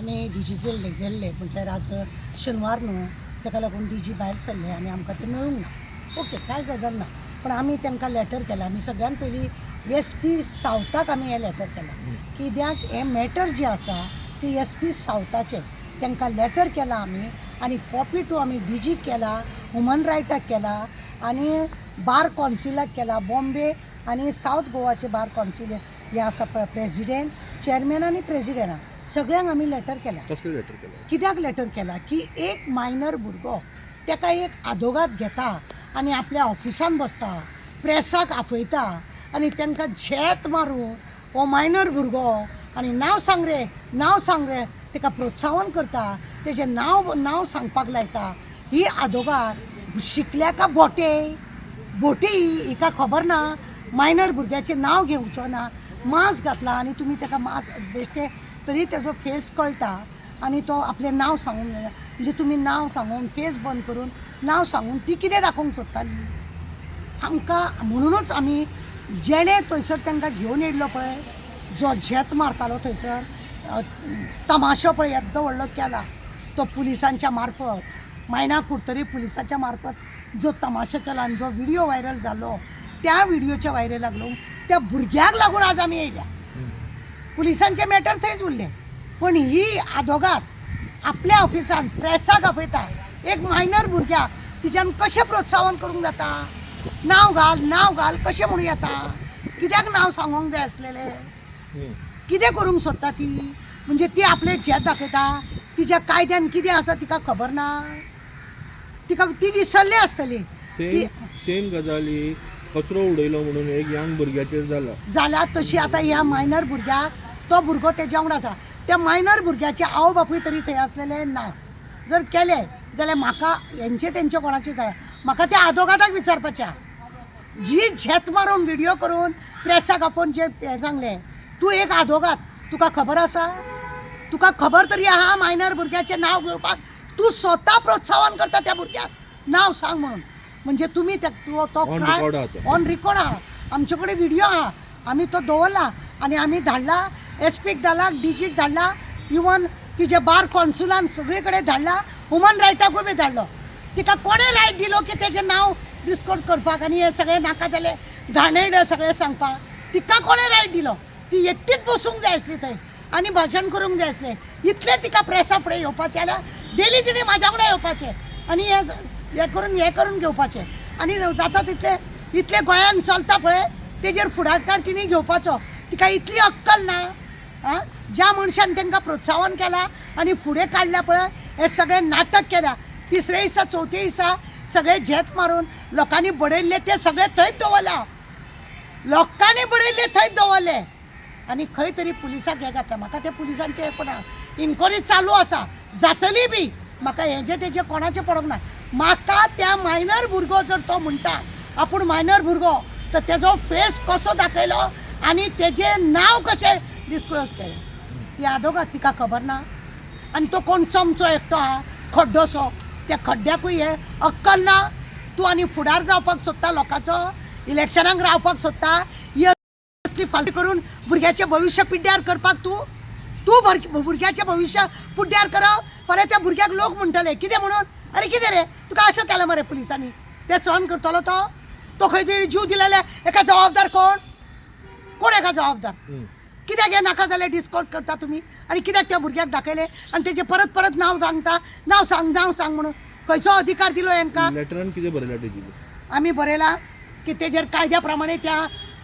आमी डीजी गेल्ले म्हणजे आज शेनवार न्हू ताका लागून डीजी भायर सरले आनी आमकां ते मेळूंक ना. ओके, कांय गजाल ना. पण आमी तांकां लेटर केलां. आमी सगळ्यान पयलीं SP सावथाक आमी हें लेटर केलां कित्याक हें मॅटर जें आसा ती SP सावथाचें तांकां लेटर केलां आमी आनी कॉपी टू आमी डीजीक केला, ह्युमन रायटाक केला आनी बार कौन्सिलाक केला. बॉम्बे आनी सावथ गोवाचे बार कौन्सिल हे आसा प्रेजिडेंट, चेअरमॅन आनी प्रेजिडेंटाक सगळ्यांक आमी लेटर केला. कसले लेटर केला? कित्याक लेटर केला की एक मायनर भुरगो ताका एक आदोगाद घेता आनी आपल्या ऑफिसान बसता, प्रेसाक आपयता आनी तांकां झेत मारून हो मायनर भुरगो आनी नांव सांग रे ताका प्रोत्साहन करता, तेजें नांव सांगपाक लायता. ही आदोगाद शिकल्या का बोटी हिका खबर ना मायनर भुरग्याचें नांव घेवचो ना. मास्क घातला आनी तुमी ताका मास्क बेश्टे तरी तेजो फेस कळटा आनी तो आपलें नांव सांगूंक ना. म्हणजे तुमी नांव सांगून फेस बंद करून नांव सांगून ती कितें दाखोवंक सोदताली. आमकां म्हणूनच आमी जेणे थंयसर तांकां घेवन येयल्लो पळय, जो झेत मारतालो थंयसर तमाशो पळय येद्दो व्हडलो केला तो पुलिसांच्या मार्फत, मायना कुडतरी पुलिसाच्या मार्फत जो तमाशो केला आनी जो व्हिडिओ व्हायरल जालो त्या व्हिडिओच्या व्हायरलाक लागून त्या भुरग्याक लागून आज आमी येयल्या. पुलिसांचे मॅटर थंयच उरले पण ही आदोगाद आपल्या ऑफिसान प्रेसाक आपयता. एक मायनर भुरग्याक तिच्यान कशें प्रोत्साहन करूंक जाता. नांव घाल कशें म्हणून येता. कित्याक नांव सांगूंक जाय आसलेलें. कितें करूंक सोदता ती. म्हणजे ती आपलें झेत दाखयता. तिच्या कायद्यान कितें आसा तिका खबर ना. ती विसरली आसतली. सेम गजाली कचरो उडयलो म्हणून एक यंग भुरग्याचेर जाला तशी आतां ह्या मायनर भुरग्याक तो भुरगो तेज्या वांगडा आसा. त्या मायनर भुरग्याचे आवय बापूय तरी थंय आसलेले ना. जर केले जाल्यार म्हाका तेंचे कोणाचे म्हाका त्या आदोगादाक विचारपाचें. जी झेत मारून व्हिडिओ करून प्रेसाक आपोवन जे हें सांगलें तूं एक आदोगाद, तुका खबर आसा. तुका खबर तरी आहा मायनर भुरग्याचें नांव घेवपाक. तूं स्वता प्रोत्साहन करता त्या भुरग्याक नांव सांग म्हणून. म्हणजे तुमी तो ऑन रेकॉर्ड आहा. आमचे कडेन व्हिडिओ आहा. आमी तो दवरला आनी आमी धाडला SPक धाडला, DGक धाडला, इवन तिजे बार कौन्सिलान सगळे कडेन धाडला, ह्युमन रायटाकूय बी धाडलो. तिका कोणें रायट दिलो की तेजें नांव डिस्कोड करपाक आनी हे सगळे नाका जाले घाणेरडे सगळे सांगपाक. तिका कोणें रायट दिलो. ती एकटीच बसूंक जाय आसली थंय आनी भाशण करूंक जाय आसलें. इतलें तिका प्रेसा फुडें येवपाचें जाल्यार डेली तिणें म्हाज्या वांगडा येवपाचें आनी हें करून घेवपाचें. आनी जाता तितलें इतलें गोंयान चलता पळय तेजेर फुडाकार तिणी घेवपाचो. तिका इतली अक्कल ना. ज्या मनशान तांकां प्रोत्साहन केला आनी फुडें काडल्या पळय हे सगळे नाटक केल्या. तिसरे दिसा चवथे दिसा सगळे झेत मारून लोकांनी बडयल्ले ते सगळे थंयच दवरला. लोकांनी बडयल्ले थंयच दवरले आनी खंय तरी पुलिसाक हें घातला. म्हाका ते पुलिसांचे हें कोणा इन्क्वायरी चालू आसा जातली बी. म्हाका हेजे तेजे कोणाचें पडोंक ना. म्हाका त्या मायनर भुरगो जर तो म्हणटा आपूण मायनर भुरगो तर तेजो फेस कसो दाखयलो आनी तेजें नांव कशें डिस्क्लोज केलें. ती आदोगाद तिका खबर ना. आनी तो कोण चमचो एकटो आहा खड्डोसो त्या खड्ड्याकूय हे अक्कल ना. तूं आनी फुडार जावपाक सोदता लोकांचो, इलेक्शनाक रावपाक सोदता, ही फाल्टी करून भुरग्याचें भविश्य पिड्ड्यार करपाक तूं भुरग्याचें भविश्य पिड्ड्यार करप. फाल्यां त्या भुरग्याक लोक म्हणटले कितें म्हणून अरे कितें रे तुका असो केला मरे पुलिसांनी. ते सहन करतलो तो खंय तरी जीव दिलेले एका जबाबदार कोण एका जबाबदार. कित्याक हे नाका जाल्यार डिस्कोड करता तुमी आनी कित्याक त्या भुरग्याक दाखयलें आनी तेजें परत नांव सांगता. नांव सांग म्हणून खंयचो अधिकार दिलो हांकां. लेटरान कितें बरयलां तेजी? आमी बरयलां की तेजेर कायद्या प्रमाणे त्या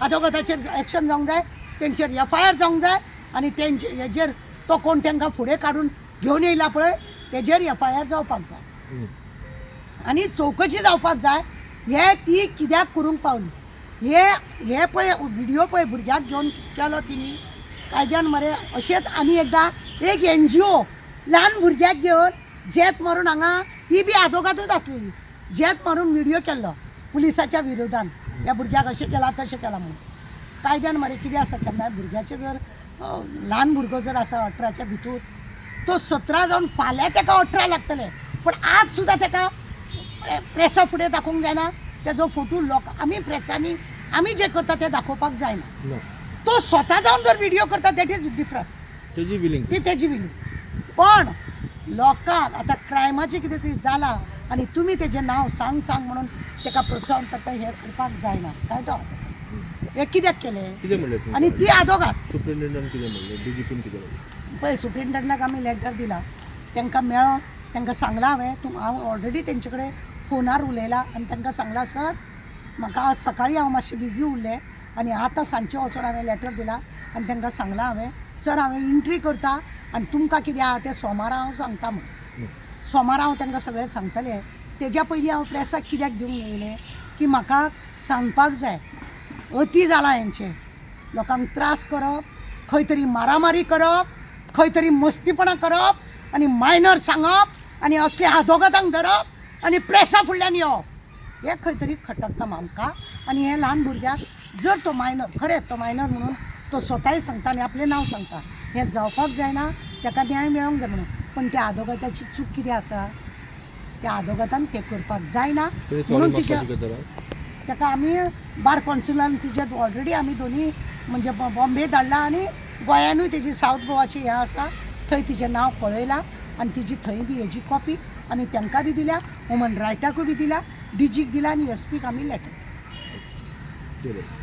आदोगादाचेर एक्शन जावंक जाय, तेंचेर FIR जावंक जाय आनी हेजेर तो कोण तांकां फुडें काडून घेवन येयला पळय तेजेर FIR जावपाक जाय आनी चवकशी जावपाक जाय. हे ती कित्याक करूंक पावली. हे पळय व्हिडिओ पळय भुरग्याक घेवन केलो तिणी कायद्यान मरे. अशेंच आनी एकदां एक NGO ल्हान भुरग्याक घेवन झेत मारून हांगा ती बी आदोगादूच आसलेली. झेत मारून व्हिडिओ केल्लो पुलिसाच्या विरोधान. ह्या भुरग्याक अशें केलां तशें केलां म्हणून. कायद्यान मरे कितें आसा केन्ना भुरग्याचें जर ल्हान भुरगो जर आसा 18च्या भितर तो 17 जावन फाल्यां ताका 18 लागतले पण आज सुद्दां ताका प्रेसा फुडें दाखोवंक जायना. तेजो फोटो आमी प्रेसांनी आमी जे करता ते दाखोवपाक जायना. तो स्वता जावन जर व्हिडिओ करता दॅट इज डिफरंट. तेजी विलिंग. ती तेजी विलिंग. पण लोकांक आतां क्रायमाचें कितें तरी जालां आनी तुमी तेजें नांव सांग सांग म्हणून ताका प्रोत्साहन करता हें करपाक जायना कायदो आहा ताका. हें कित्याक केलें कितें म्हणलें आनी ती आदोगाद सुप्रिंटेंडंट कितें म्हणलें डीजीपीन कितें म्हणलें पळय सुप्रिंटंडंटाक आमी लॅटर दिला तांकां मेळोन तांकां सांगलां हांवें हांव ऑलरेडी तेंचे कडेन फोनार उलयलां आनी तांकां सांगलां सर म्हाका आज सकाळीं हांव मातशें बिजी उरलें आनी आतां सांजचें वचून हांवें लॅटर दिलां आनी तांकां सांगलां हांवें सर हांवें एंट्री करता आनी तुमकां कितें आहा तें सोमारा हांव सांगता म्हणून सोमारा हांव तांकां सगळें सांगतलें. तेज्या पयलीं हांव प्रेसाक कित्याक दिवंक येयलें की म्हाका सांगपाक जाय अती जालां हेंचें लोकांक त्रास करप खंय तरी मारामारी करप खंय तरी मस्तीपणां करप आनी मायनर सांगप आनी असले आदोगादांक धरप आनी प्रेसा फुडल्यान येवप हें खंय तरी खटकता आमकां. आनी हे ल्हान भुरग्याक जर तो मायनर खरेंच तो मायनर म्हणून तो स्वताय सांगता आनी आपलें नांव सांगता हें जावपाक जायना ताका न्याय मेळोंक जाय म्हणून. पण त्या आदोगादाची चूक कितें आसा त्या आदोगादान तें करपाक जायना म्हणून तिच्या ताका आमी बार कॉन्सिलान तिजे ऑलरेडी आमी दोनी म्हणजे बॉम्बे धाडला आनी गोंयानूय तेजी सावथ गोवाची हें आसा थंय तिजें नांव पळयलां आनी तिजी थंय बी हेजी कॉपी आमी तांकां बी दिल्या ह्युमन रायटाकूय बी दिल्या डीजीक दिला आनी एसपीक आमी लॅटर दिलें